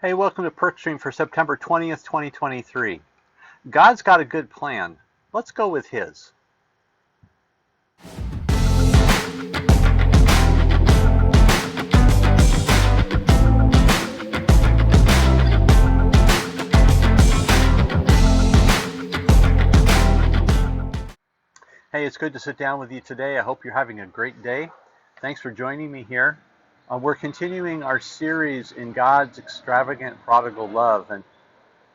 Hey, welcome to PerkStream for September 20th, 2023. God's got a good plan. Let's go with His. Hey, it's good to sit down with you today. I hope you're having a great day. Thanks for joining me here. We're continuing our series in God's extravagant prodigal love. And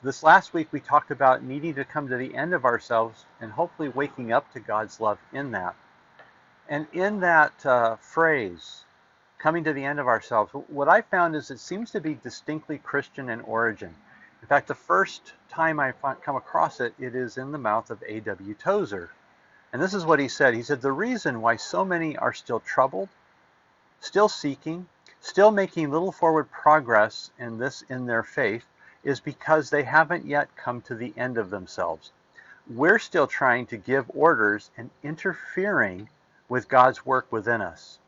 this last week we talked about needing to come to the end of ourselves and hopefully waking up to God's love in that. And in that phrase, coming to the end of ourselves, what I found is it seems to be distinctly Christian in origin. In fact, the first time I come across it, it is in the mouth of A.W. Tozer. And this is what he said. He said, the reason why so many are still troubled, still seeking, still making little forward progress in their faith is because they haven't yet come to the end of themselves. We're still trying to give orders and interfering with God's work within us.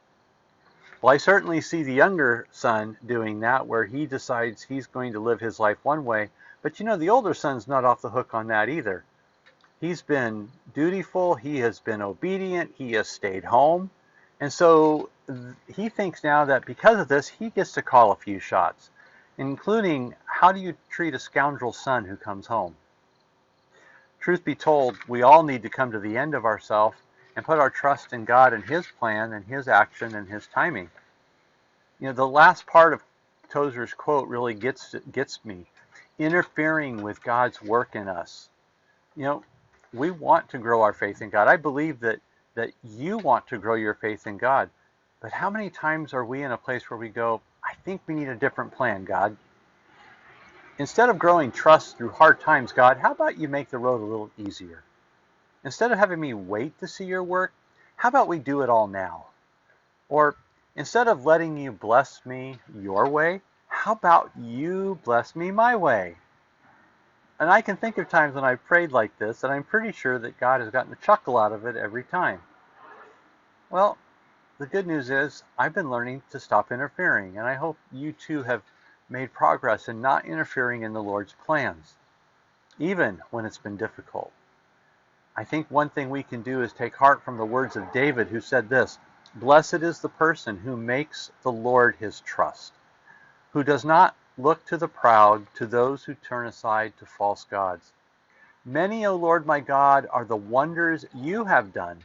Well, I certainly see the younger son doing that, where he decides he's going to live his life one way, but the older son's not off the hook on that either. He's been dutiful, he has been obedient, he has stayed home. And so he thinks now that because of this, he gets to call a few shots, including how do you treat a scoundrel son who comes home? Truth be told, we all need to come to the end of ourselves and put our trust in God and His plan and His action and His timing. The last part of Tozer's quote really gets me. Interfering with God's work in us. We want to grow our faith in God. I believe that you want to grow your faith in God. But how many times are we in a place where we go, I think we need a different plan, God? Instead of growing trust through hard times, God, how about you make the road a little easier? Instead of having me wait to see your work, how about we do it all now? Or instead of letting you bless me your way, how about you bless me my way? And I can think of times when I've prayed like this, and I'm pretty sure that God has gotten a chuckle out of it every time. Well, the good news is I've been learning to stop interfering, and I hope you too have made progress in not interfering in the Lord's plans, even when it's been difficult. I think one thing we can do is take heart from the words of David, who said this, "Blessed is the person who makes the Lord his trust, who does not look to the proud, to those who turn aside to false gods. Many, O Lord my God, are the wonders you have done.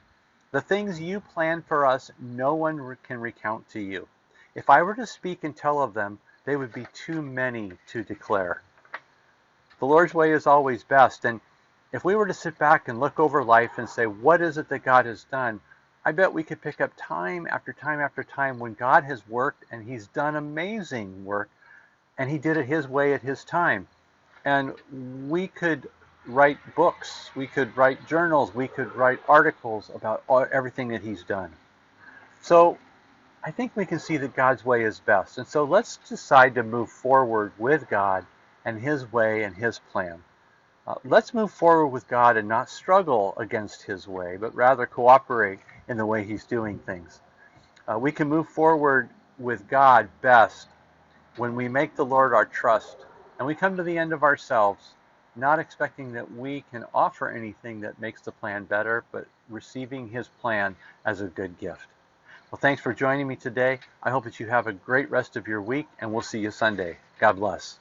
The things you planned for us, no one can recount to you. If I were to speak and tell of them, they would be too many to declare." The Lord's way is always best, and if we were to sit back and look over life and say, what is it that God has done? I bet we could pick up time after time after time when God has worked, and He's done amazing work, and He did it His way at His time. And we could write books, we could write journals, we could write articles about everything that He's done. So I think we can see that God's way is best. And so let's decide to move forward with God and His way and His plan. Let's move forward with God and not struggle against His way, but rather cooperate in the way He's doing things. We can move forward with God best when we make the Lord our trust and we come to the end of ourselves, not expecting that we can offer anything that makes the plan better, but receiving His plan as a good gift. Well, thanks for joining me today. I hope that you have a great rest of your week, and we'll see you Sunday. God bless.